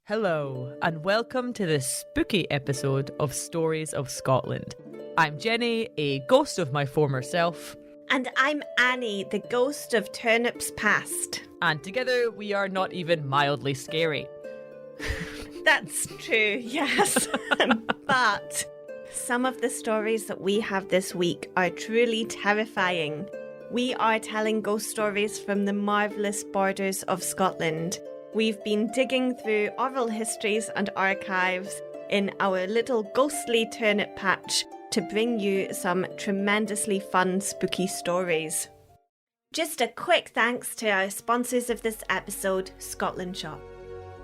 Hello, and welcome to this spooky episode of Stories of Scotland. I'm Jenny, a ghost of my former self. And I'm Annie, the ghost of turnips past. And together we are not even mildly scary. That's true, yes. But some of the stories that we have this week are truly terrifying. We are telling ghost stories from the marvellous borders of Scotland. We've been digging through oral histories and archives in our little ghostly turnip patch to bring you some tremendously fun, spooky stories. Just a quick thanks to our sponsors of this episode, Scotland Shop.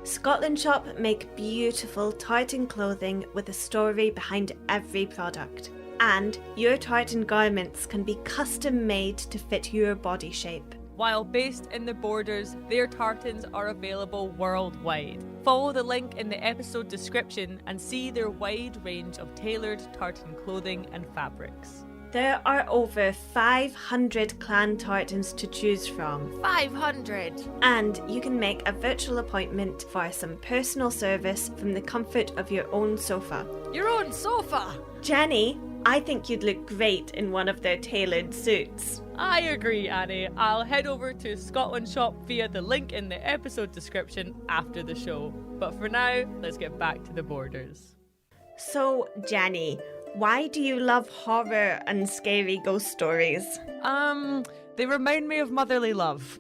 Scotland Shop make beautiful tartan clothing with a story behind every product. And your tartan garments can be custom made to fit your body shape. While based in the borders, their tartans are available worldwide. Follow the link in the episode description and see their wide range of tailored tartan clothing and fabrics. There are over 500 clan tartans to choose from. 500! And you can make a virtual appointment for some personal service from the comfort of your own sofa. Your own sofa! Jenny, I think you'd look great in one of their tailored suits. I agree, Annie. I'll head over to Scotland Shop via the link in the episode description after the show. But for now, let's get back to the borders. So, Jenny, why do you love horror and scary ghost stories? They remind me of motherly love.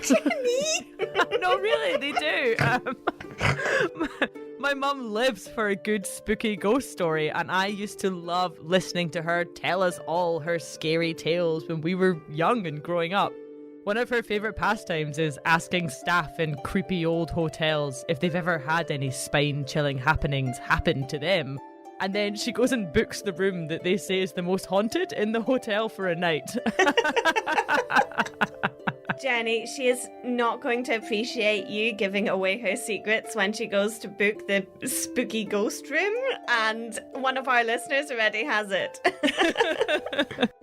Jenny? No, really, they do. My mum lives for a good spooky ghost story, and I used to love listening to her tell us all her scary tales when we were young and growing up. One of her favourite pastimes is asking staff in creepy old hotels if they've ever had any spine-chilling happenings happen to them. And then she goes and books the room that they say is the most haunted in the hotel for a night. Jenny, she is not going to appreciate you giving away her secrets when she goes to book the spooky ghost room, and one of our listeners already has it.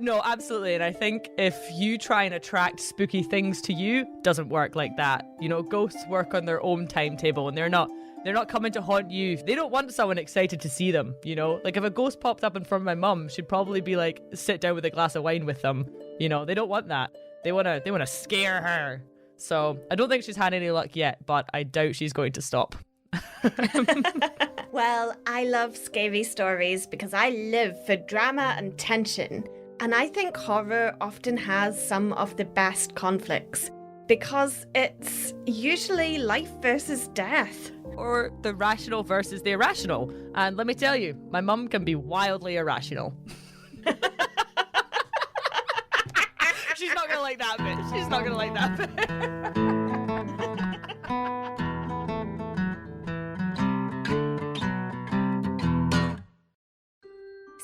No, absolutely. And I think if you try and attract spooky things to you, it doesn't work like that. You know, ghosts work on their own timetable, and they're not coming to haunt you. They don't want someone excited to see them, you know? Like, if a ghost popped up in front of my mum, she'd probably be like, sit down with a glass of wine with them. You know, they don't want that. They want to scare her. So I don't think she's had any luck yet, but I doubt she's going to stop. Well, I love scary stories because I live for drama and tension. And I think horror often has some of the best conflicts because it's usually life versus death. Or the rational versus the irrational. And let me tell you, my mum can be wildly irrational. She's not going to like that bit. She's not going to like that bit.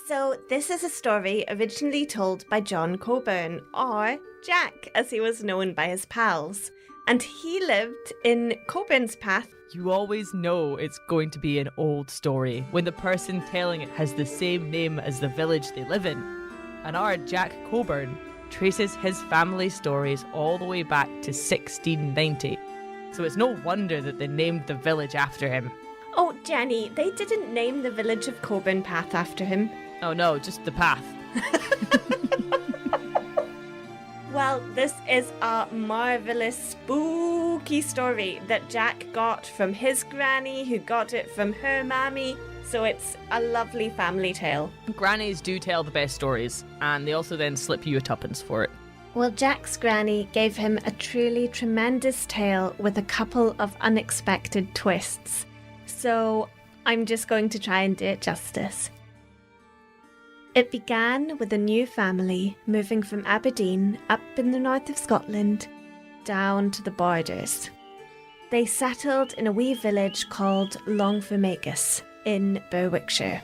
So this is a story originally told by John Coburn, or Jack, as he was known by his pals. And he lived in Coburn's Path. You always know it's going to be an old story when the person telling it has the same name as the village they live in. And our Jack Coburn traces his family stories all the way back to 1690. So it's no wonder that they named the village after him. Oh, Jenny, they didn't name the village of Coburn Path after him. Oh no, just the path. Well, this is a marvellous spooky story that Jack got from his granny, who got it from her mammy. So it's a lovely family tale. Grannies do tell the best stories, and they also then slip you a tuppence for it. Well, Jack's granny gave him a truly tremendous tale with a couple of unexpected twists. So I'm just going to try and do it justice. It began with a new family moving from Aberdeen up in the north of Scotland down to the borders. They settled in a wee village called Longfermagus in Berwickshire.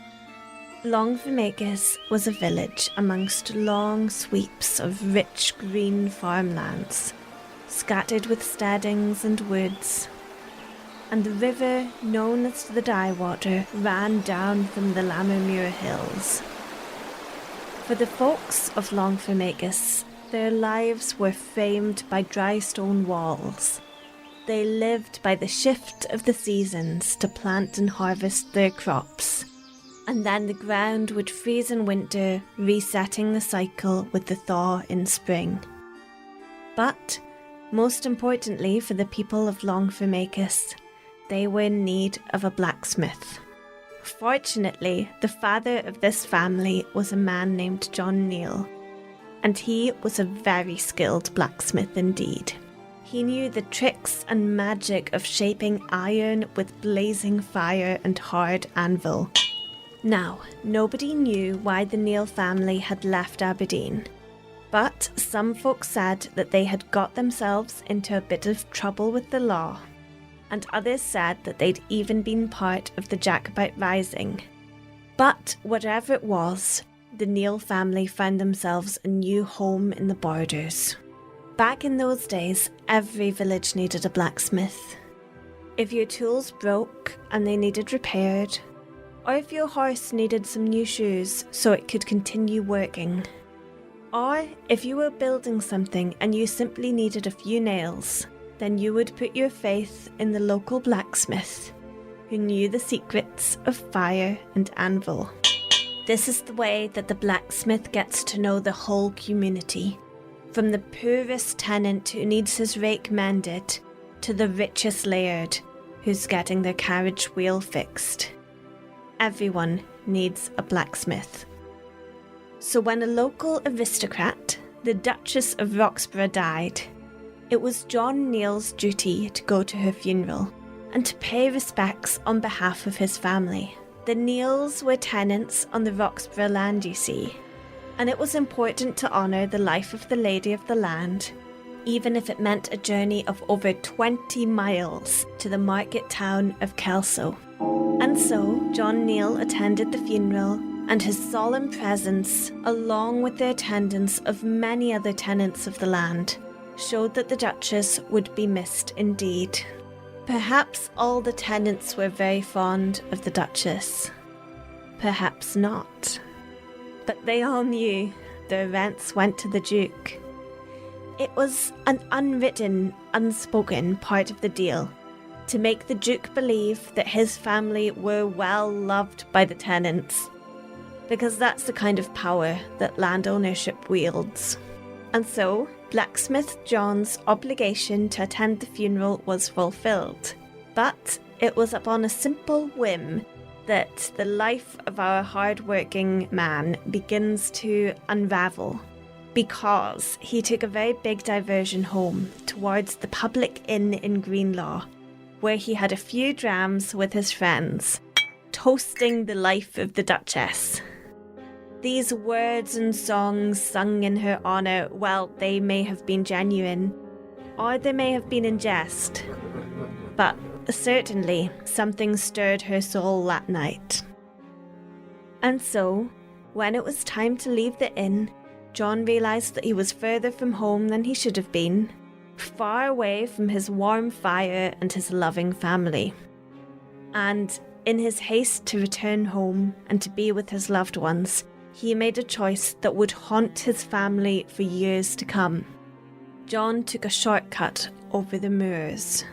Longfermagus was a village amongst long sweeps of rich green farmlands, scattered with steadings and woods, and the river known as the Dyewater ran down from the Lammermuir Hills. For the folks of Longfermagus, their lives were framed by dry stone walls. They lived by the shift of the seasons to plant and harvest their crops, and then the ground would freeze in winter, resetting the cycle with the thaw in spring. But, most importantly for the people of Longfermagus, they were in need of a blacksmith. Fortunately, the father of this family was a man named John Neal, and he was a very skilled blacksmith indeed. He knew the tricks and magic of shaping iron with blazing fire and hard anvil. Now, nobody knew why the Neal family had left Aberdeen, but some folks said that they had got themselves into a bit of trouble with the law, and others said that they'd even been part of the Jacobite Rising. But whatever it was, the Neal family found themselves a new home in the Borders. Back in those days, every village needed a blacksmith. If your tools broke and they needed repaired, or if your horse needed some new shoes so it could continue working, or if you were building something and you simply needed a few nails, then you would put your faith in the local blacksmith, who knew the secrets of fire and anvil. This is the way that the blacksmith gets to know the whole community, from the poorest tenant who needs his rake mended to the richest laird who's getting their carriage wheel fixed. Everyone needs a blacksmith. So when a local aristocrat, the Duchess of Roxburgh, died, it was John Neal's duty to go to her funeral and to pay respects on behalf of his family. The Neals were tenants on the Roxburgh land, you see, and it was important to honour the life of the lady of the land, even if it meant a journey of over 20 miles to the market town of Kelso. And so, John Neal attended the funeral, and his solemn presence, along with the attendance of many other tenants of the land, showed that the Duchess would be missed indeed. Perhaps all the tenants were very fond of the Duchess. Perhaps not. But they all knew their rents went to the Duke. It was an unwritten, unspoken part of the deal to make the Duke believe that his family were well loved by the tenants, because that's the kind of power that land ownership wields. And so, Blacksmith John's obligation to attend the funeral was fulfilled, but it was upon a simple whim that the life of our hard-working man begins to unravel, because he took a very big diversion home towards the public inn in Greenlaw, where he had a few drams with his friends, toasting the life of the Duchess. These words and songs sung in her honour, well, they may have been genuine, or they may have been in jest, but certainly something stirred her soul that night. And so, when it was time to leave the inn, John realised that he was further from home than he should have been, far away from his warm fire and his loving family. And in his haste to return home and to be with his loved ones, he made a choice that would haunt his family for years to come. John took a shortcut over the moors.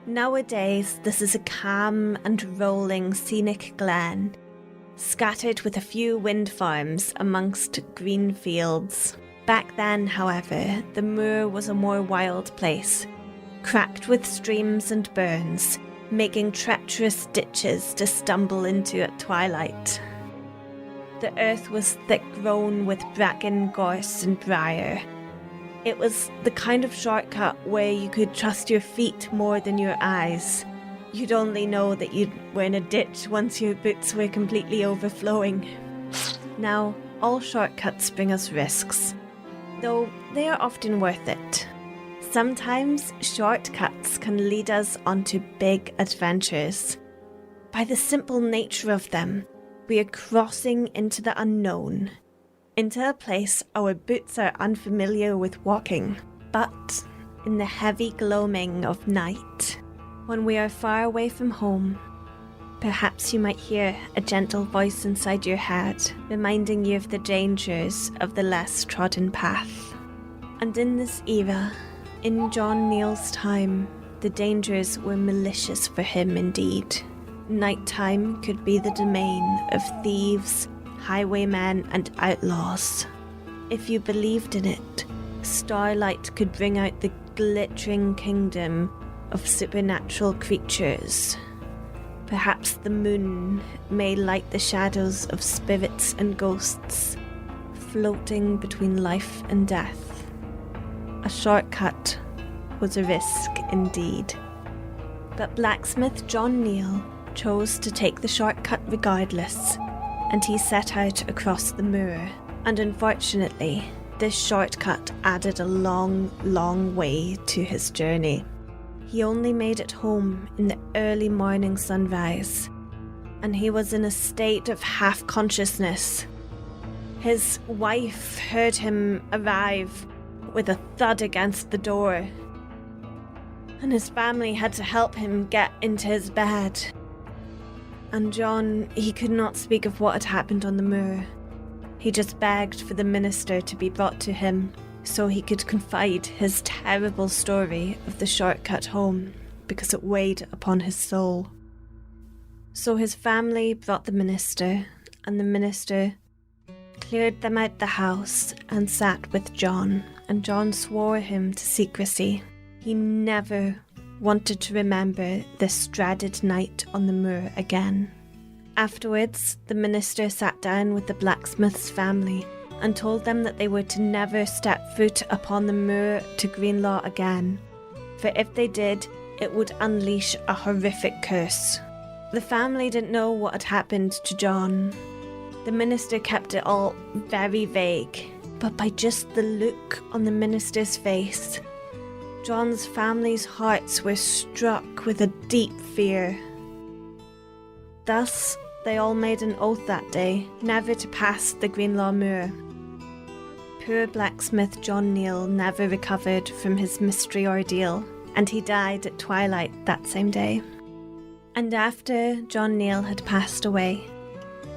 Nowadays, this is a calm and rolling scenic glen, scattered with a few wind farms amongst green fields. Back then, however, the moor was a more wild place, cracked with streams and burns, making treacherous ditches to stumble into at twilight. The earth was thick-grown with bracken, gorse and briar. It was the kind of shortcut where you could trust your feet more than your eyes. You'd only know that you were in a ditch once your boots were completely overflowing. Now, all shortcuts bring us risks, though they are often worth it. Sometimes shortcuts can lead us onto big adventures. By the simple nature of them, we are crossing into the unknown, into a place our boots are unfamiliar with walking. But in the heavy gloaming of night, when we are far away from home, Perhaps you might hear a gentle voice inside your head, reminding you of the dangers of the less trodden path. And in this era, in John Neal's time, the dangers were malicious for him indeed. Nighttime could be the domain of thieves, highwaymen and outlaws. If you believed in it, starlight could bring out the glittering kingdom of supernatural creatures. Perhaps the moon may light the shadows of spirits and ghosts, floating between life and death. A shortcut was a risk indeed. But blacksmith John Neal chose to take the shortcut regardless, and he set out across the moor. And unfortunately, this shortcut added a long, long way to his journey. He only made it home in the early morning sunrise, and he was in a state of half-consciousness. His wife heard him arrive with a thud against the door, and his family had to help him get into his bed. And John, he could not speak of what had happened on the moor. He just begged for the minister to be brought to him so he could confide his terrible story of the shortcut home, because it weighed upon his soul. So his family brought the minister, and the minister cleared them out the house and sat with John, and John swore him to secrecy. He never wanted to remember this dreaded night on the moor again. Afterwards, the minister sat down with the blacksmith's family and told them that they were to never step foot upon the moor to Greenlaw again, for if they did, it would unleash a horrific curse. The family didn't know what had happened to John. The minister kept it all very vague, but by just the look on the minister's face, John's family's hearts were struck with a deep fear. Thus, they all made an oath that day never to pass the Greenlaw Moor. Poor blacksmith John Neal never recovered from his mystery ordeal, and he died at twilight that same day. And after John Neal had passed away,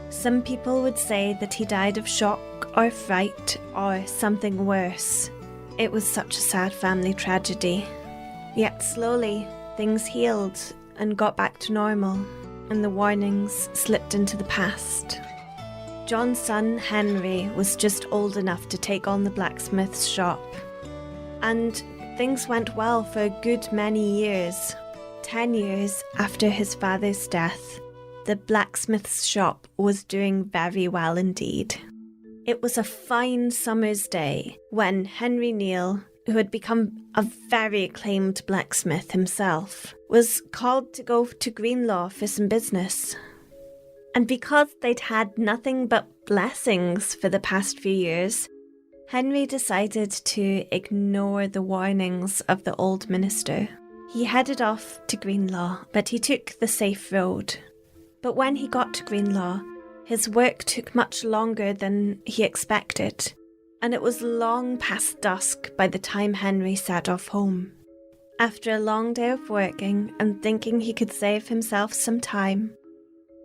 some people would say that he died of shock or fright or something worse. It was such a sad family tragedy. Yet slowly, things healed and got back to normal, and the warnings slipped into the past. John's son Henry was just old enough to take on the blacksmith's shop, and things went well for a good many years. 10 years after his father's death, the blacksmith's shop was doing very well indeed. It was a fine summer's day when Henry Neal, who had become a very acclaimed blacksmith himself, was called to go to Greenlaw for some business. And because they'd had nothing but blessings for the past few years, Henry decided to ignore the warnings of the old minister. He headed off to Greenlaw, but he took the safe road. But when he got to Greenlaw, his work took much longer than he expected, and it was long past dusk by the time Henry set off home. After a long day of working and thinking he could save himself some time,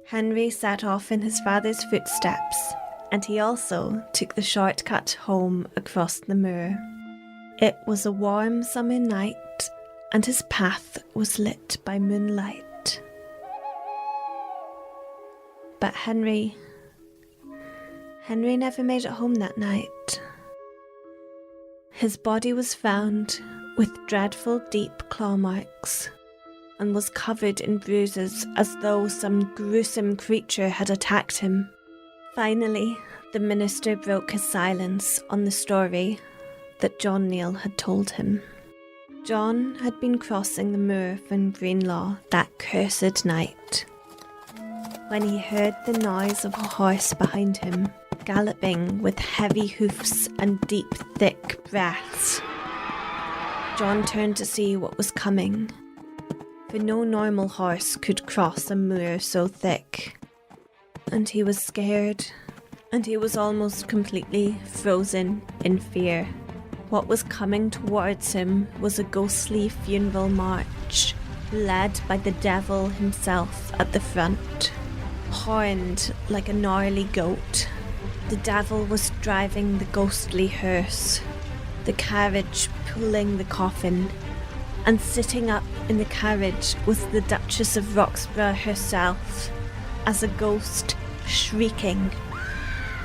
Henry set off in his father's footsteps, and he also took the shortcut home across the moor. It was a warm summer night, and his path was lit by moonlight. But Henry never made it home that night. His body was found with dreadful deep claw marks and was covered in bruises as though some gruesome creature had attacked him. Finally, the minister broke his silence on the story that John Neal had told him. John had been crossing the moor from Greenlaw that cursed night when he heard the noise of a horse behind him, galloping with heavy hoofs and deep, thick breaths. John turned to see what was coming, for no normal horse could cross a moor so thick. And he was scared, and he was almost completely frozen in fear. What was coming towards him was a ghostly funeral march, led by the devil himself at the front, horned like a gnarly goat. The devil was driving the ghostly hearse, the carriage pulling the coffin, and sitting up in the carriage was the Duchess of Roxburgh herself, as a ghost shrieking.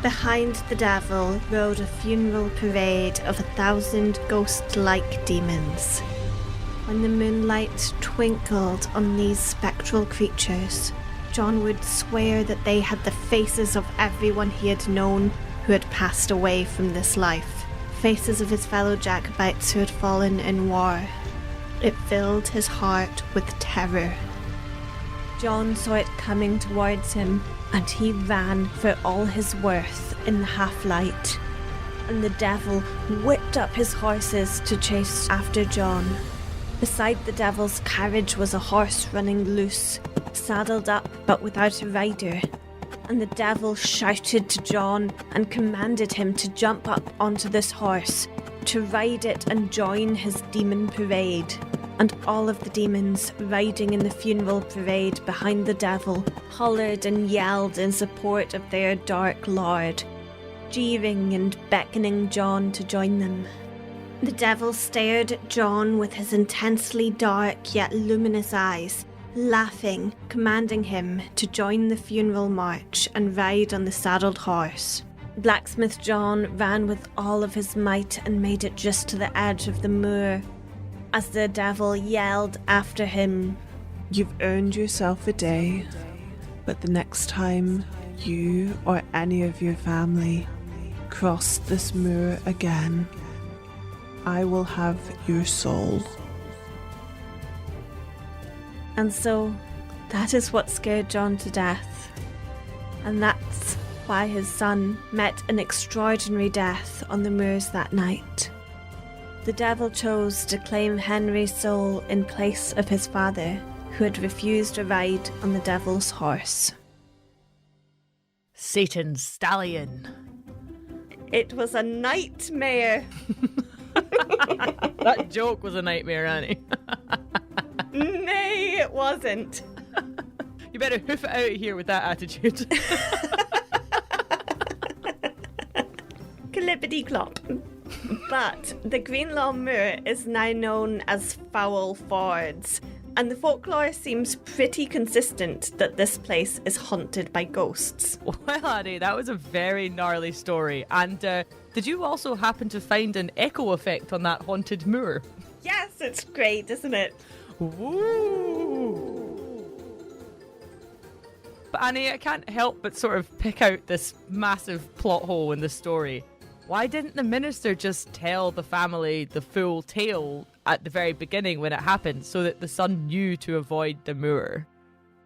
Behind the devil rode a funeral parade of 1,000 ghost-like demons. When the moonlight twinkled on these spectral creatures, John would swear that they had the faces of everyone he had known who had passed away from this life, faces of his fellow Jacobites who had fallen in war. It filled his heart with terror. John saw it coming towards him, and he ran for all his worth in the half-light, and the devil whipped up his horses to chase after John. Beside the devil's carriage was a horse running loose, saddled up but without a rider, and the devil shouted to John and commanded him to jump up onto this horse, to ride it and join his demon parade. And all of the demons riding in the funeral parade behind the devil hollered and yelled in support of their dark lord, jeering and beckoning John to join them. The devil stared at John with his intensely dark yet luminous eyes, laughing, commanding him to join the funeral march and ride on the saddled horse. Blacksmith John ran with all of his might and made it just to the edge of the moor, as the devil yelled after him, "You've earned yourself a day, but the next time you or any of your family cross this moor again, I will have your soul." And so, that is what scared John to death. And that's why his son met an extraordinary death on the moors that night. The devil chose to claim Henry's soul in place of his father, who had refused a ride on the devil's horse. Satan's stallion. It was a nightmare. That joke was a nightmare, Annie. Nay, it wasn't. You better hoof it out of here with that attitude. Clippity-clop. But the Greenlaw Moor is now known as Foul Fords, and the folklore seems pretty consistent that this place is haunted by ghosts. Well, Annie, that was a very gnarly story. And did you also happen to find an echo effect on that haunted moor? Yes, it's great, isn't it? Woo! But Annie, I can't help but sort of pick out this massive plot hole in the story. Why didn't the minister just tell the family the full tale at the very beginning when it happened, so that the son knew to avoid the moor?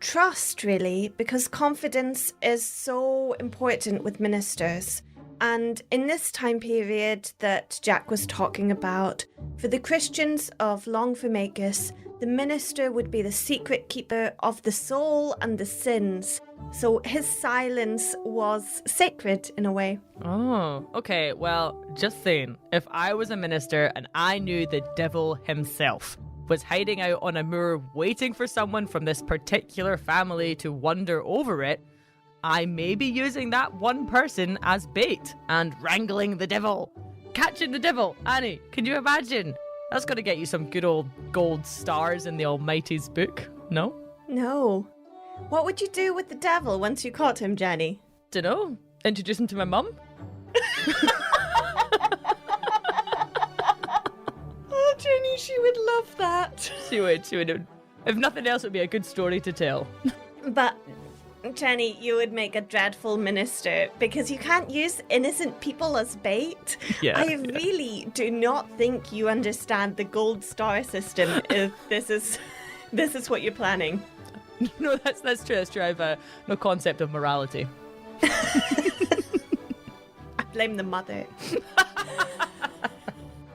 Trust, really, because confidence is so important with ministers. And in this time period that Jack was talking about, for the Christians of Longfirmacus, the minister would be the secret keeper of the soul and the sins. So his silence was sacred in a way. Oh, okay. Well, just saying, if I was a minister and I knew the devil himself was hiding out on a moor waiting for someone from this particular family to wander over it, I may be using that one person as bait and wrangling the devil. Catching the devil. Annie, can you imagine? That's going to get you some good old gold stars in the Almighty's book, no? No. What would you do with the devil once you caught him, Jenny? Dunno. Introduce him to my mum? Oh, Jenny, she would love that. She would. If nothing else, it would be a good story to tell. But, Jenny, you would make a dreadful minister because you can't use innocent people as bait. Yeah. I really do not think you understand the gold star system if this is what you're planning. No, that's true. That's true. I've no concept of morality. I blame the mother.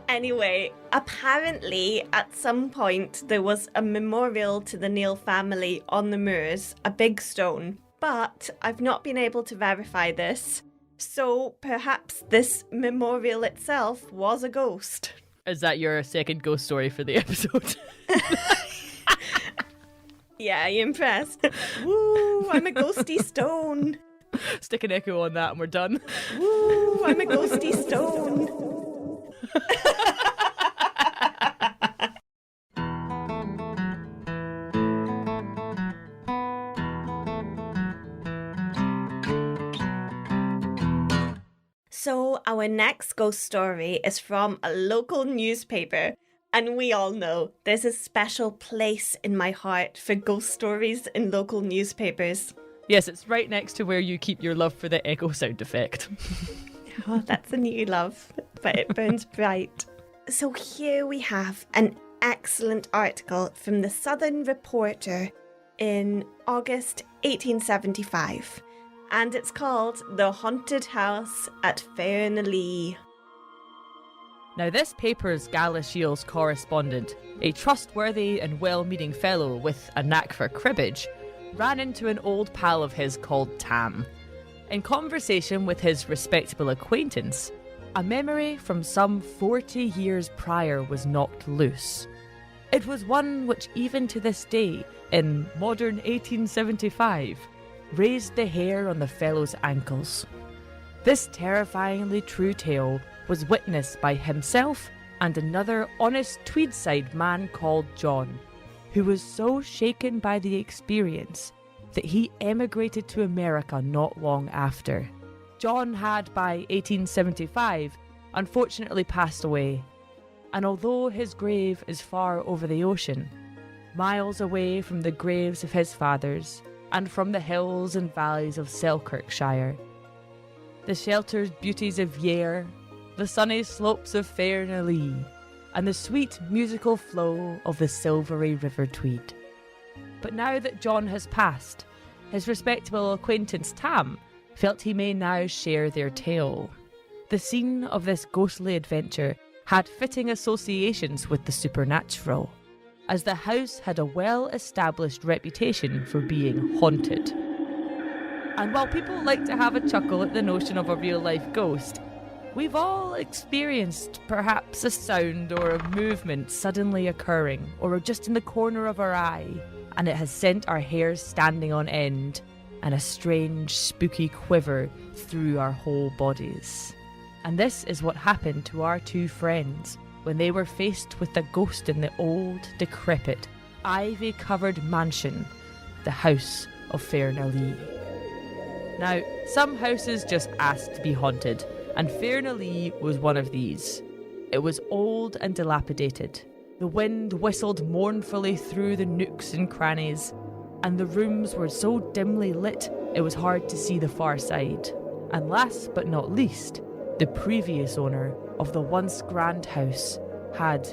Anyway, apparently at some point there was a memorial to the Neil family on the moors, a big stone, but I've not been able to verify this, so perhaps this memorial itself was a ghost. Is that your second ghost story for the episode? Yeah, you impressed? Woo, I'm a ghosty stone. Stick an echo on that and we're done. Woo, I'm a ghosty stone. So our next ghost story is from a local newspaper. And we all know there's a special place in my heart for ghost stories in local newspapers. Yes, it's right next to where you keep your love for the echo sound effect. Oh, that's a new love, but it burns bright. So here we have an excellent article from the Southern Reporter in August 1875. And it's called The Haunted House at Fernielee. Now, this paper's Galashiel's correspondent, a trustworthy and well-meaning fellow with a knack for cribbage, ran into an old pal of his called Tam. In conversation with his respectable acquaintance, a memory from some 40 years prior was knocked loose. It was one which even to this day, in modern 1875, raised the hair on the fellow's ankles. This terrifyingly true tale was witnessed by himself and another honest Tweedside man called John, who was so shaken by the experience that he emigrated to America not long after. John had, by 1875, unfortunately passed away, and although his grave is far over the ocean, miles away from the graves of his fathers and from the hills and valleys of Selkirkshire, the sheltered beauties of Yare, the sunny slopes of Fernielee, and the sweet musical flow of the silvery River Tweed. But now that John has passed, his respectable acquaintance Tam felt he may now share their tale. The scene of this ghostly adventure had fitting associations with the supernatural, as the house had a well-established reputation for being haunted. And while people like to have a chuckle at the notion of a real-life ghost, we've all experienced perhaps a sound or a movement suddenly occurring, or just in the corner of our eye, and it has sent our hairs standing on end and a strange, spooky quiver through our whole bodies. And this is what happened to our two friends when they were faced with the ghost in the old, decrepit, ivy-covered mansion, the House of Fernielee. Now, some houses just asked to be haunted, and Fernielee was one of these. It was old and dilapidated. The wind whistled mournfully through the nooks and crannies, and the rooms were so dimly lit it was hard to see the far side. And last but not least, the previous owner of the once grand house had,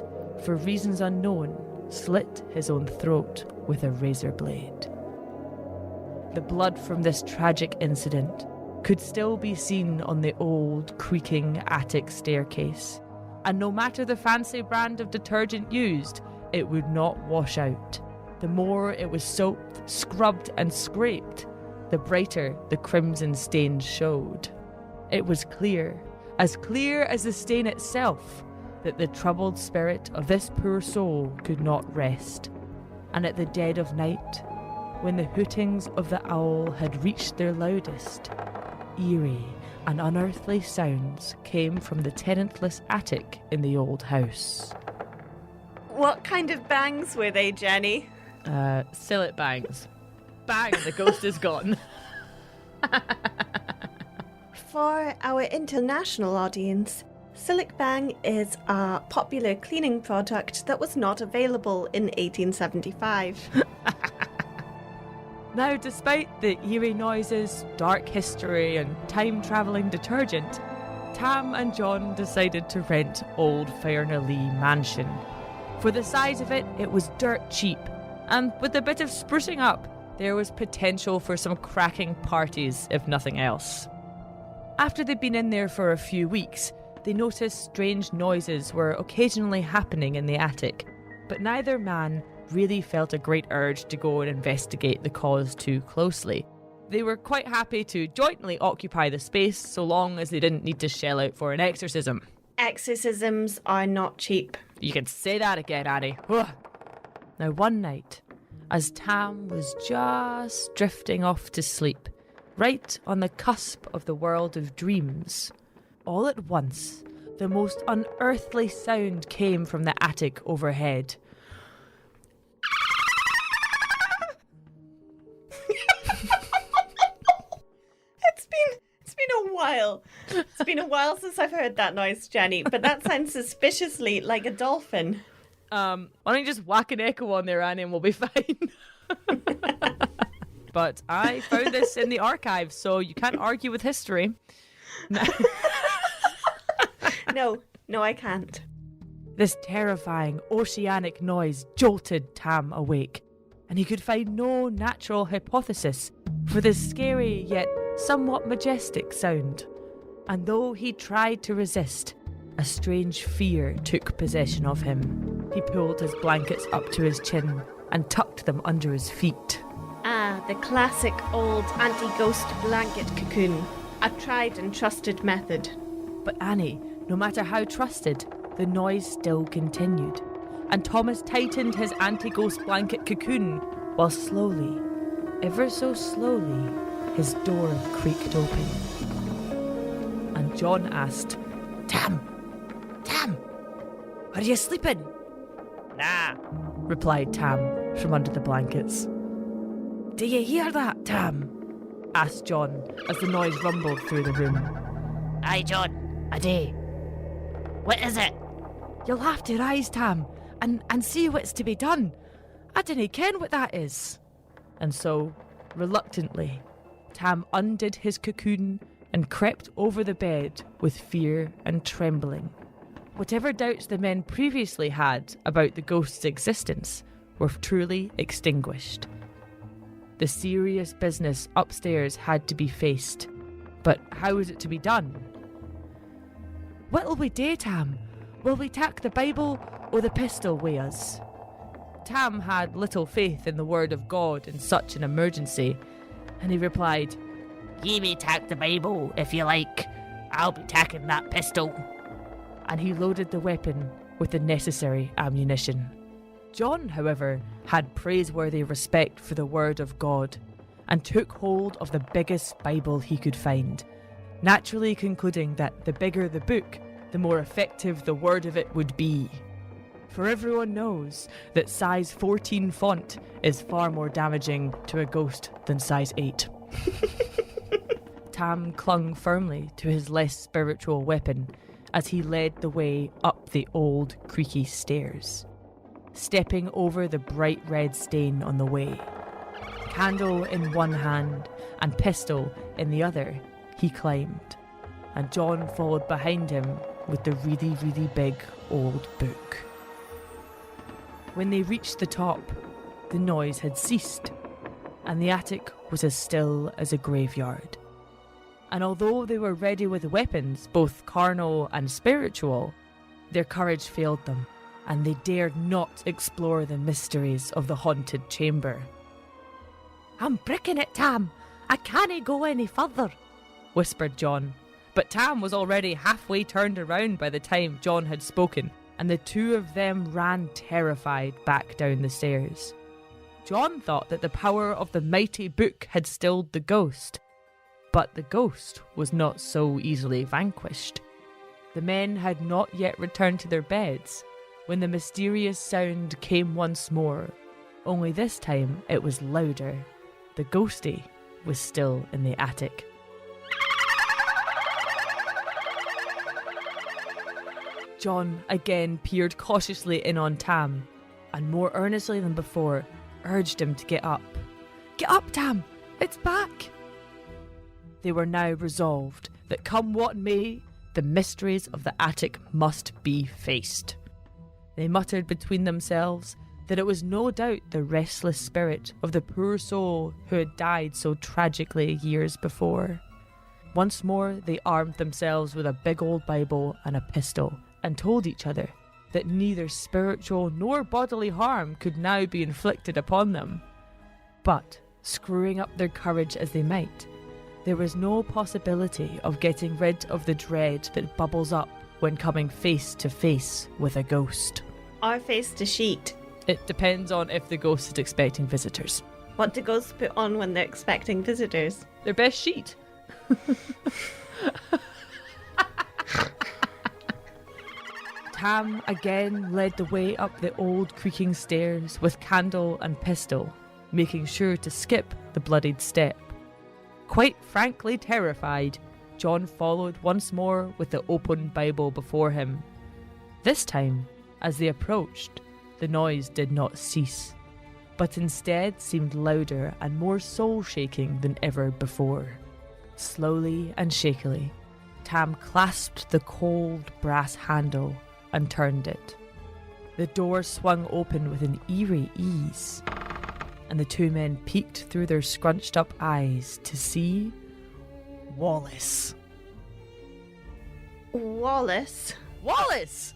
for reasons unknown, slit his own throat with a razor blade. The blood from this tragic incident could still be seen on the old, creaking attic staircase, and no matter the fancy brand of detergent used, it would not wash out. The more it was soaped, scrubbed and scraped, the brighter the crimson stains showed. It was clear as the stain itself, that the troubled spirit of this poor soul could not rest. And at the dead of night, when the hootings of the owl had reached their loudest, eerie and unearthly sounds came from the tenantless attic in the old house. What kind of bangs were they, Jenny? Sillet bangs. Bang, the ghost is gone. For our international audience, Silk Bang is a popular cleaning product that was not available in 1875. Now, despite the eerie noises, dark history, and time-travelling detergent, Tam and John decided to rent Old Fernielee Mansion. For the size of it, it was dirt cheap, and with a bit of sprucing up, there was potential for some cracking parties, if nothing else. After they'd been in there for a few weeks, they noticed strange noises were occasionally happening in the attic, but neither man really felt a great urge to go and investigate the cause too closely. They were quite happy to jointly occupy the space so long as they didn't need to shell out for an exorcism. Exorcisms are not cheap. You can say that again, Annie. Ugh. Now, one night, as Tam was just drifting off to sleep, right on the cusp of the world of dreams. All at once, the most unearthly sound came from the attic overhead. It's been a while. It's been a while since I've heard that noise, Jenny, but that sounds suspiciously like a dolphin. Why don't you just whack an echo on there, Annie, and we'll be fine. But I found this in the archives, so you can't argue with history. No, I can't. This terrifying oceanic noise jolted Tam awake, and he could find no natural hypothesis for this scary yet somewhat majestic sound. And though he tried to resist, a strange fear took possession of him. He pulled his blankets up to his chin and tucked them under his feet. Ah, the classic old anti-ghost blanket cocoon. A tried and trusted method. But Annie, no matter how trusted, the noise still continued, and Thomas tightened his anti-ghost blanket cocoon while slowly, ever so slowly, his door creaked open. And John asked, Tam, are you sleeping? Nah, replied Tam from under the blankets. Do you hear that, Tam? Asked John as the noise rumbled through the room. Aye, John, I do. What is it? You'll have to rise, Tam, and see what's to be done. I dinna ken what that is. And so, reluctantly, Tam undid his cocoon and crept over the bed with fear and trembling. Whatever doubts the men previously had about the ghost's existence were truly extinguished. The serious business upstairs had to be faced, but how was it to be done? What'll we do, Tam? Will we tak the Bible or the pistol wi' us? Tam had little faith in the word of God in such an emergency, and he replied, Ye may tak the Bible if you like. I'll be taking that pistol. And he loaded the weapon with the necessary ammunition. John, however, had praiseworthy respect for the word of God and took hold of the biggest Bible he could find, naturally concluding that the bigger the book, the more effective the word of it would be. For everyone knows that size 14 font is far more damaging to a ghost than size 8. Tam clung firmly to his less spiritual weapon as he led the way up the old creaky stairs, stepping over the bright red stain on the way. Candle in one hand and pistol in the other, he climbed, and John followed behind him with the really, really big old book. When they reached the top, the noise had ceased, and the attic was as still as a graveyard. And although they were ready with weapons, both carnal and spiritual, their courage failed them, and they dared not explore the mysteries of the haunted chamber. I'm bricking it, Tam. I can't go any further, whispered John. But Tam was already halfway turned around by the time John had spoken, and the two of them ran terrified back down the stairs. John thought that the power of the mighty book had stilled the ghost, but the ghost was not so easily vanquished. The men had not yet returned to their beds when the mysterious sound came once more, only this time it was louder. The ghostie was still in the attic. John again peered cautiously in on Tam, and more earnestly than before, urged him to get up. Get up, Tam! It's back! They were now resolved that come what may, the mysteries of the attic must be faced. They muttered between themselves that it was no doubt the restless spirit of the poor soul who had died so tragically years before. Once more they armed themselves with a big old Bible and a pistol, and told each other that neither spiritual nor bodily harm could now be inflicted upon them. But, screwing up their courage as they might, there was no possibility of getting rid of the dread that bubbles up when coming face to face with a ghost. Or face to sheet. It depends on if the ghost is expecting visitors. What do ghosts put on when they're expecting visitors? Their best sheet. Tam again led the way up the old creaking stairs with candle and pistol, making sure to skip the bloodied step. Quite frankly terrified, John followed once more with the open Bible before him. This time, as they approached, the noise did not cease, but instead seemed louder and more soul-shaking than ever before. Slowly and shakily, Tam clasped the cold brass handle and turned it. The door swung open with an eerie ease, and the two men peeked through their scrunched-up eyes to see Wallace. Wallace? Wallace!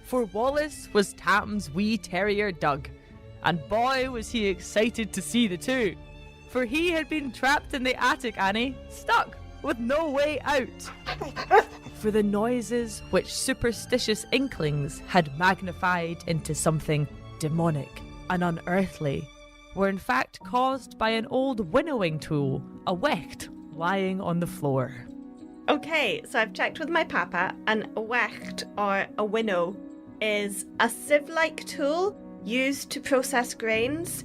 For Wallace was Tam's wee terrier Doug, and boy was he excited to see the two, for he had been trapped in the attic, Annie, stuck with no way out. For the noises which superstitious inklings had magnified into something demonic and unearthly were in fact caused by an old winnowing tool, a wecht, lying on the floor. Okay, so I've checked with my papa, and a wecht, or a winnow, is a sieve-like tool used to process grains.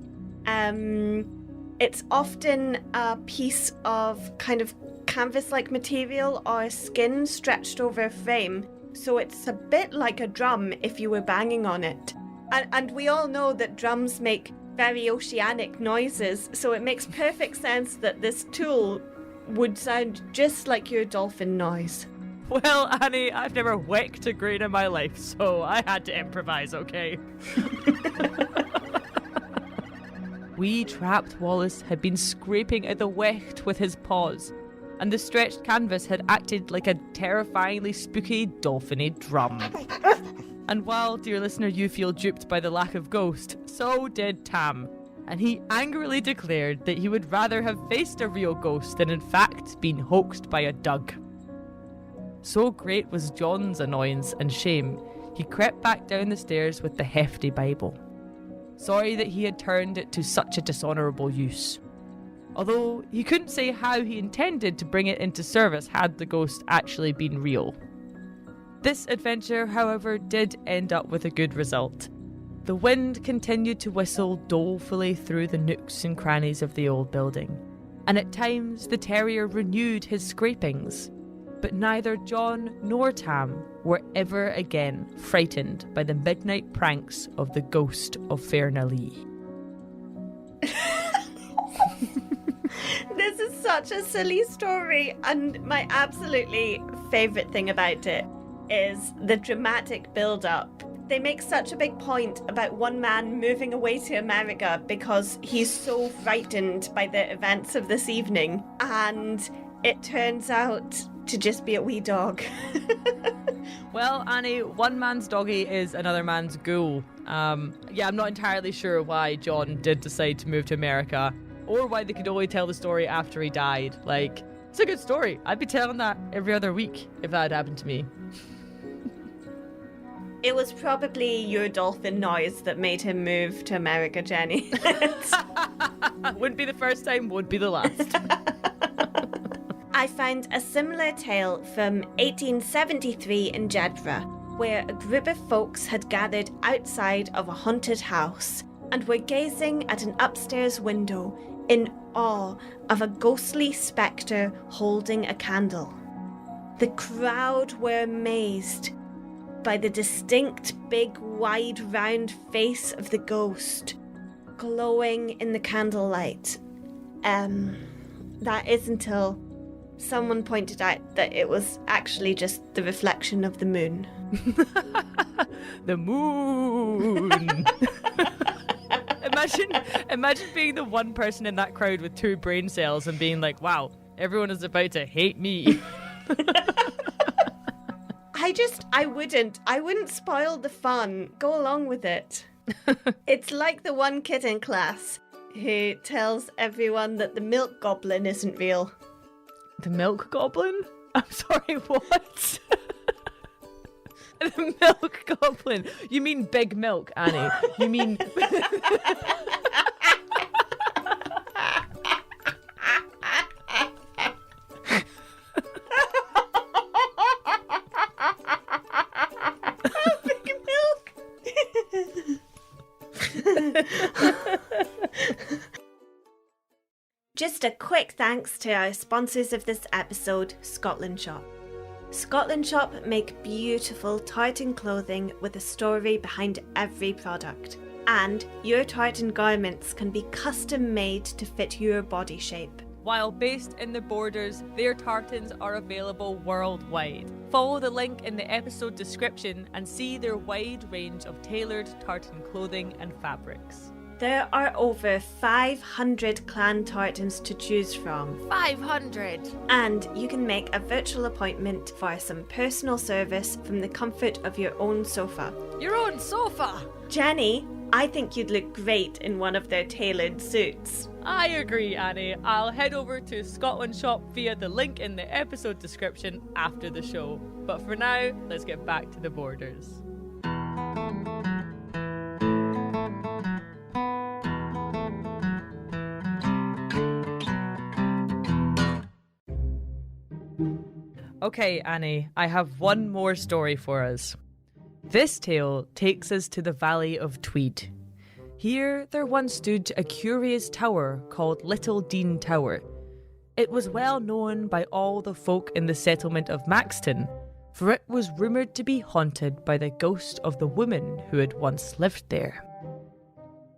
It's often a piece of kind of canvas-like material or skin stretched over a frame, so it's a bit like a drum if you were banging on it. And we all know that drums make very oceanic noises, so it makes perfect sense that this tool would sound just like your dolphin noise. Well, Annie, I've never whacked a grain in my life, so I had to improvise, okay? Wee trapped Wallace had been scraping at the wecht with his paws, and the stretched canvas had acted like a terrifyingly spooky dolphiny drum. And while, dear listener, you feel duped by the lack of ghost, so did Tam, and he angrily declared that he would rather have faced a real ghost than in fact been hoaxed by a Doug. So great was John's annoyance and shame, he crept back down the stairs with the hefty Bible, sorry that he had turned it to such a dishonourable use. Although he couldn't say how he intended to bring it into service had the ghost actually been real. This adventure, however, did end up with a good result. The wind continued to whistle dolefully through the nooks and crannies of the old building, and at times the terrier renewed his scrapings. But neither John nor Tam were ever again frightened by the midnight pranks of the ghost of Fernielee. This is such a silly story, and my absolutely favourite thing about it is the dramatic build-up. They make such a big point about one man moving away to America because he's so frightened by the events of this evening, and it turns out to just be a wee dog. Well, Annie, one man's doggy is another man's ghoul. I'm not entirely sure why John did decide to move to America, or why they could only tell the story after he died. Like, it's a good story. I'd be telling that every other week if that had happened to me. It was probably your dolphin noise that made him move to America, Jenny. Wouldn't be the first time, would be the last. I found a similar tale from 1873 in Jedburgh, where a group of folks had gathered outside of a haunted house and were gazing at an upstairs window in awe of a ghostly spectre holding a candle. The crowd were amazed by the distinct big wide round face of the ghost glowing in the candlelight. That is until someone pointed out that it was actually just the reflection of the moon. The moon! Imagine being the one person in that crowd with 2 brain cells and being like, wow, everyone is about to hate me. I wouldn't spoil the fun. Go along with it. It's like the one kid in class who tells everyone that the milk goblin isn't real. The milk goblin? I'm sorry, what? The milk goblin. You mean big milk, Annie. You mean... Big milk. Just a quick thanks to our sponsors of this episode, Scotland Shop. Scotland Shop make beautiful tartan clothing with a story behind every product. And your tartan garments can be custom made to fit your body shape. While based in the Borders, their tartans are available worldwide. Follow the link in the episode description and see their wide range of tailored tartan clothing and fabrics. There are over 500 clan tartans to choose from. 500! And you can make a virtual appointment for some personal service from the comfort of your own sofa. Your own sofa! Jenny, I think you'd look great in one of their tailored suits. I agree, Annie. I'll head over to Scotland Shop via the link in the episode description after the show. But for now, let's get back to the Borders. Okay, Annie, I have one more story for us. This tale takes us to the Valley of Tweed. Here there once stood a curious tower called Littledean Tower. It was well known by all the folk in the settlement of Maxton, for it was rumoured to be haunted by the ghost of the woman who had once lived there.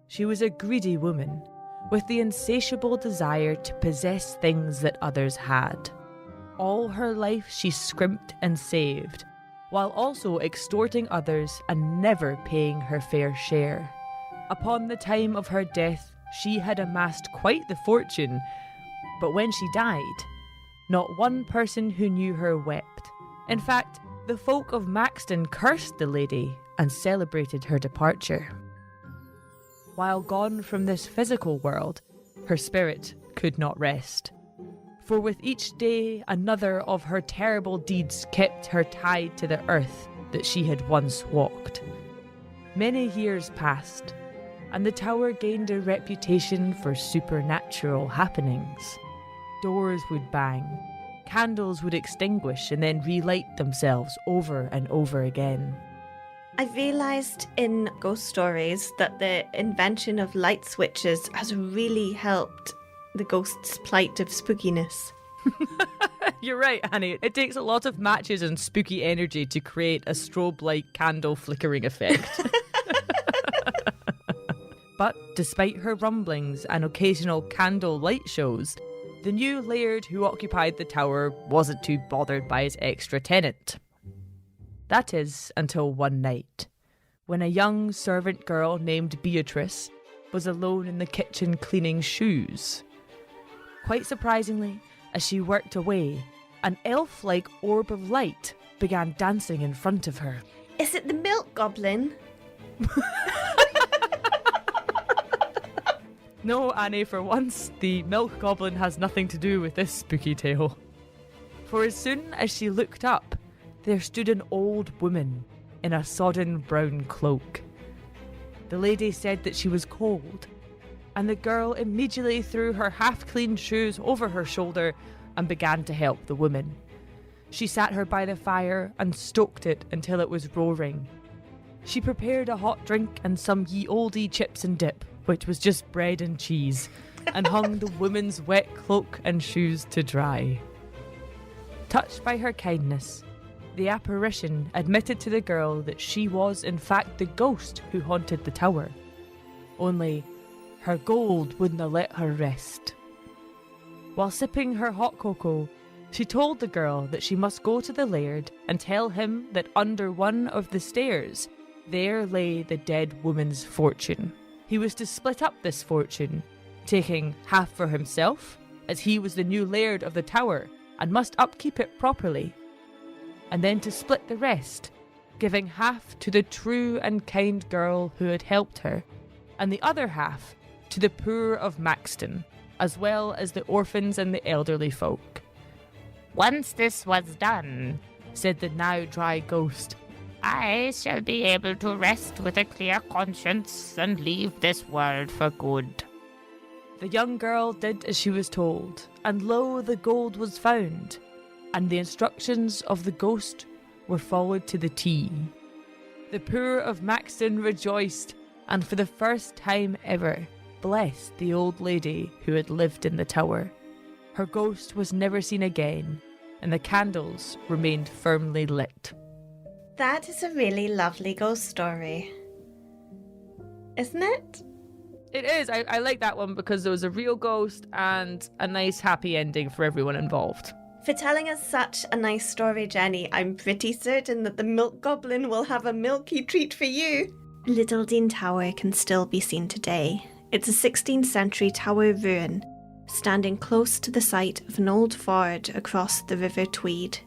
She was a greedy woman, with the insatiable desire to possess things that others had. All her life she scrimped and saved, while also extorting others and never paying her fair share. Upon the time of her death, she had amassed quite the fortune, but when she died, not one person who knew her wept. In fact, the folk of Maxton cursed the lady and celebrated her departure. While gone from this physical world, her spirit could not rest. For with each day another of her terrible deeds kept her tied to the earth that she had once walked. Many years passed, and the tower gained a reputation for supernatural happenings. Doors would bang, candles would extinguish and then relight themselves over and over again. I realised in ghost stories that the invention of light switches has really helped the ghost's plight of spookiness. You're right, Annie. It takes a lot of matches and spooky energy to create a strobe-like candle flickering effect. But despite her rumblings and occasional candle light shows, the new laird who occupied the tower wasn't too bothered by his extra tenant. That is, until one night, when a young servant girl named Beatrice was alone in the kitchen cleaning shoes. Quite surprisingly, as she worked away, an elf-like orb of light began dancing in front of her. Is it the milk goblin? No, Annie, for once, the milk goblin has nothing to do with this spooky tale. For as soon as she looked up, there stood an old woman in a sodden brown cloak. The lady said that she was cold, and the girl immediately threw her half-clean shoes over her shoulder and began to help the woman. She sat her by the fire and stoked it until it was roaring. She prepared a hot drink and some ye olde chips and dip, which was just bread and cheese, and hung the woman's wet cloak and shoes to dry. Touched by her kindness, the apparition admitted to the girl that she was in fact the ghost who haunted the tower. Only her gold wouldn't have let her rest. While sipping her hot cocoa, she told the girl that she must go to the laird and tell him that under one of the stairs there lay the dead woman's fortune. He was to split up this fortune, taking half for himself, as he was the new laird of the tower and must upkeep it properly, and then to split the rest, giving half to the true and kind girl who had helped her, and the other half to the poor of Maxton, as well as the orphans and the elderly folk. Once this was done, said the now dry ghost, I shall be able to rest with a clear conscience and leave this world for good. The young girl did as she was told, and lo, the gold was found, and the instructions of the ghost were followed to the T. The poor of Maxton rejoiced, and for the first time ever blessed the old lady who had lived in the tower. Her ghost was never seen again, and the candles remained firmly lit. That is a really lovely ghost story. Isn't it? It is. I like that one because there was a real ghost and a nice happy ending for everyone involved. For telling us such a nice story, Jenny, I'm pretty certain that the milk goblin will have a milky treat for you. Littledean Tower can still be seen today. It's a 16th century tower ruin, standing close to the site of an old ford across the River Tweed.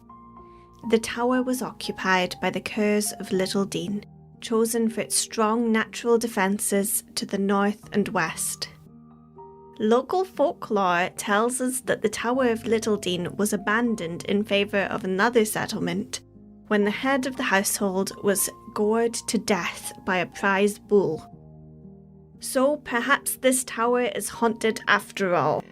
The tower was occupied by the Kerrs of Littledean, chosen for its strong natural defences to the north and west. Local folklore tells us that the Tower of Littledean was abandoned in favour of another settlement when the head of the household was gored to death by a prize bull. So perhaps this tower is haunted after all.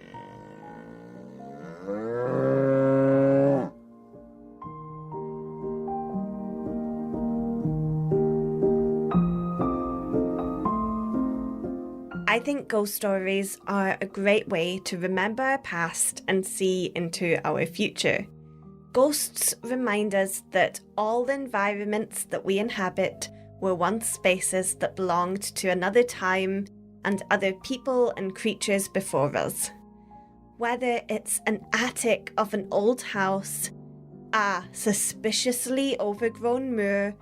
I think ghost stories are a great way to remember our past and see into our future. Ghosts remind us that all the environments that we inhabit were once spaces that belonged to another time and other people and creatures before us. Whether it's an attic of an old house, a suspiciously overgrown moor,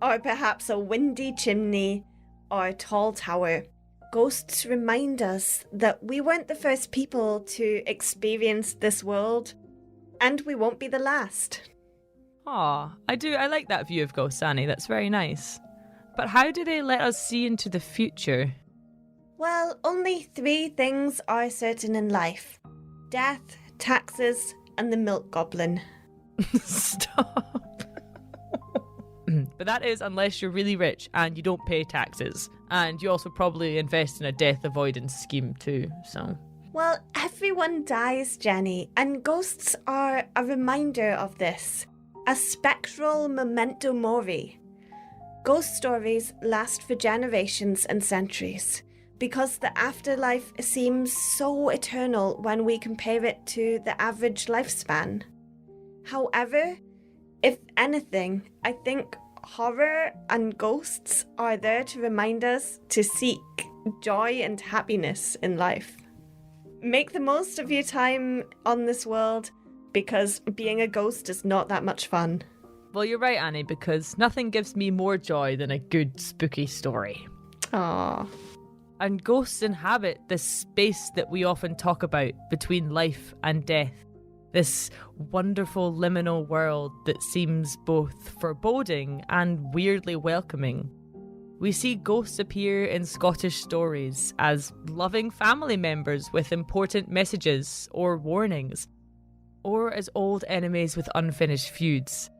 or perhaps a windy chimney or a tall tower, ghosts remind us that we weren't the first people to experience this world, and we won't be the last. Aw, I like that view of ghosts, Annie. That's very nice. But how do they let us see into the future? Well, only 3 things are certain in life: death, taxes, and the milk goblin. Stop. But that is unless you're really rich and you don't pay taxes. And you also probably invest in a death avoidance scheme too, so... Well, everyone dies, Jenny, and ghosts are a reminder of this. A spectral memento mori. Ghost stories last for generations and centuries, because the afterlife seems so eternal when we compare it to the average lifespan. However, if anything, I think horror and ghosts are there to remind us to seek joy and happiness in life. Make the most of your time on this world, because being a ghost is not that much fun. Well, you're right, Annie, because nothing gives me more joy than a good spooky story. Aww. And ghosts inhabit this space that we often talk about between life and death. This wonderful liminal world that seems both foreboding and weirdly welcoming. We see ghosts appear in Scottish stories as loving family members with important messages or warnings, or as old enemies with unfinished feuds.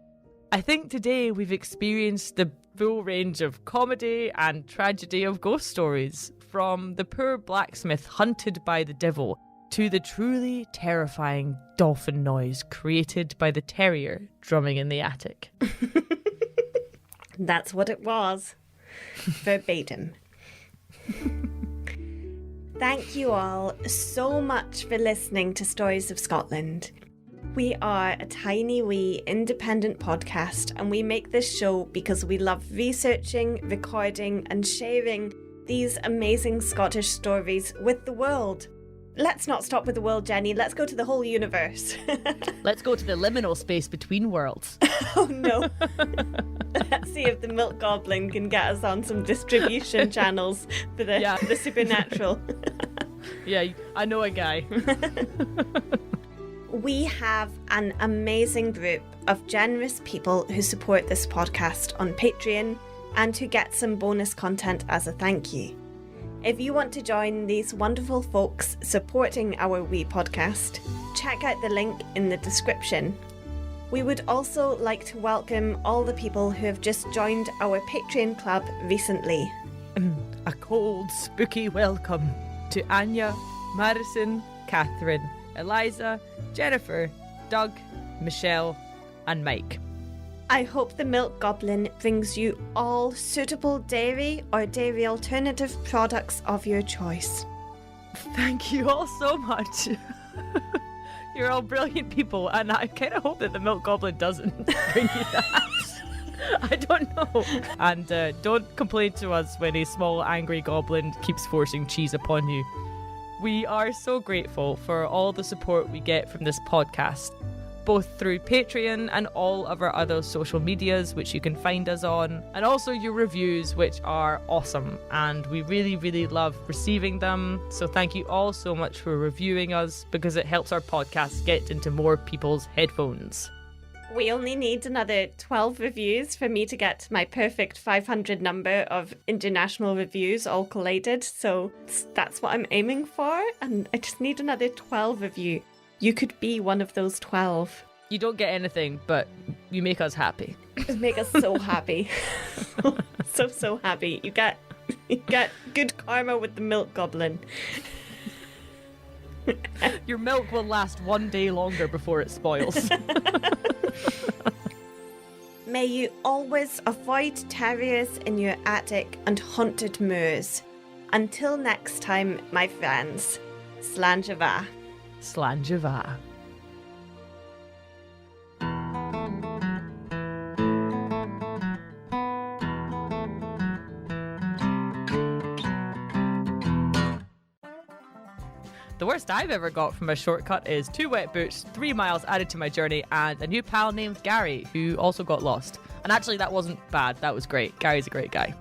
I think today we've experienced the full range of comedy and tragedy of ghost stories, from the poor blacksmith hunted by the devil to the truly terrifying dolphin noise created by the terrier drumming in the attic. That's what it was. Verbatim. Thank you all so much for listening to Stories of Scotland. We are a tiny wee independent podcast, and we make this show because we love researching, recording and sharing these amazing Scottish stories with the world. Let's not stop with the world, Jenny. Let's go to the whole universe. Let's go to the liminal space between worlds. Oh no. Let's see if the milk goblin can get us on some distribution channels for the supernatural. Yeah, I know a guy. We have an amazing group of generous people who support this podcast on Patreon and who get some bonus content as a thank you. If you want to join these wonderful folks supporting our wee podcast, check out the link in the description. We would also like to welcome all the people who have just joined our Patreon club recently. A cold, spooky welcome to Anya, Madison, Catherine, Eliza, Jennifer, Doug, Michelle, and Mike. I hope the Milk Goblin brings you all suitable dairy or dairy alternative products of your choice. Thank you all so much. You're all brilliant people, and I kind of hope that the Milk Goblin doesn't bring you that. I don't know. And don't complain to us when a small angry goblin keeps forcing cheese upon you. We are so grateful for all the support we get from this podcast, both through Patreon and all of our other social medias, which you can find us on, and also your reviews, which are awesome, and we really, really love receiving them. So thank you all so much for reviewing us, because it helps our podcast get into more people's headphones. We only need another 12 reviews for me to get my perfect 500 number of international reviews all collated, so that's what I'm aiming for, and I just need another 12 of you. You could be one of those 12. You don't get anything, but you make us happy. Just make us so happy. so happy. You get good karma with the Milk Goblin. Your milk will last one day longer before it spoils. May you always avoid terriers in your attic and haunted moors. Until next time, my friends. Slanjava. Slanjava. The worst I've ever got from a shortcut is 2 wet boots, 3 miles added to my journey, and a new pal named Gary, who also got lost. And actually, that wasn't bad. That was great. Gary's a great guy.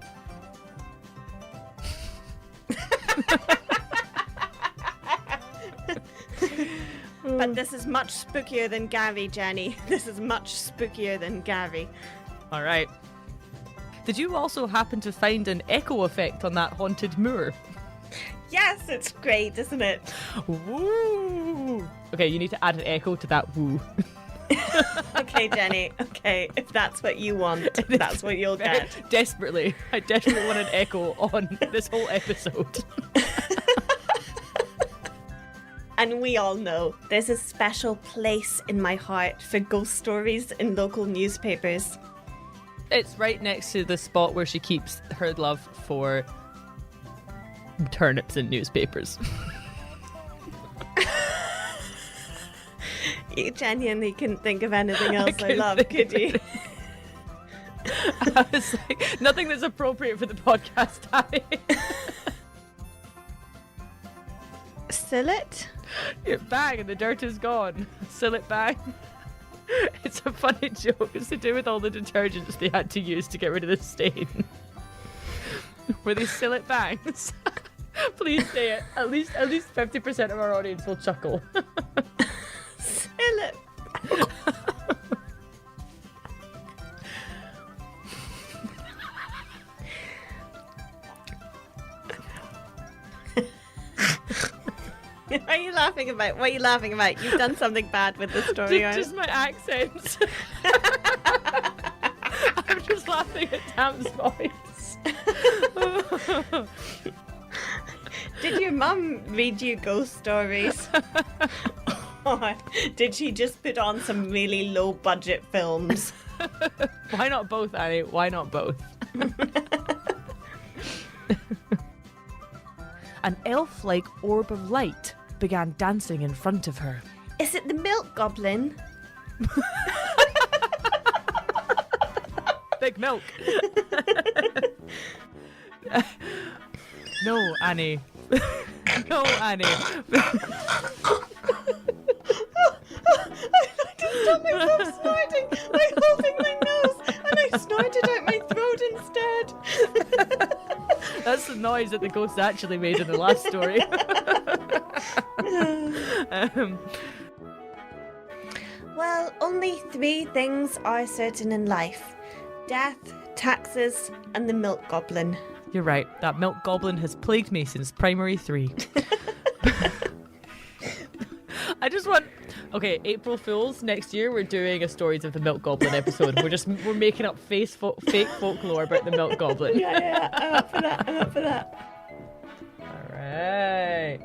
But this is much spookier than Gary, Jenny. This is much spookier than Gary. All right. Did you also happen to find an echo effect on that haunted moor? Yes, it's great, isn't it? Woo! Okay, you need to add an echo to that woo. Okay, Jenny. Okay, if that's what you want, that's what you'll get. Desperately. I desperately want an echo on this whole episode. And we all know there's a special place in my heart for ghost stories in local newspapers. It's right next to the spot where she keeps her love for turnips in newspapers. You genuinely couldn't think of anything else I love, could you? I was like, nothing that's appropriate for the podcast, Abby. Sillet? Bang, and the dirt is gone. Seal it bang. It's a funny joke. It's to do with all the detergents they had to use to get rid of the stain. Were they seal it bangs? Please say it. At least 50% of our audience will chuckle. Seal it. What are you laughing about? What are you laughing about? You've done something bad with the story. Just my accent. I'm just laughing at Tam's voice. Did your mum read you ghost stories? Or did she just put on some really low budget films? Why not both, Annie? Why not both? An elf-like orb of light began dancing in front of her. Is it the Milk Goblin? Big milk. No, Annie. No, Annie. I just stopped myself snorting by holding my nose, and I snorted out my throat instead. That's the noise that the ghost actually made in the last story. Well, only 3 things are certain in life: death, taxes, and the Milk Goblin. You're right. That milk goblin has plagued me since primary 3. I just want Okay, April Fools. Next year, we're doing a Stories of the Milk Goblin episode. We're making up fake folklore about the Milk Goblin. Yeah, I'm up for that. All right.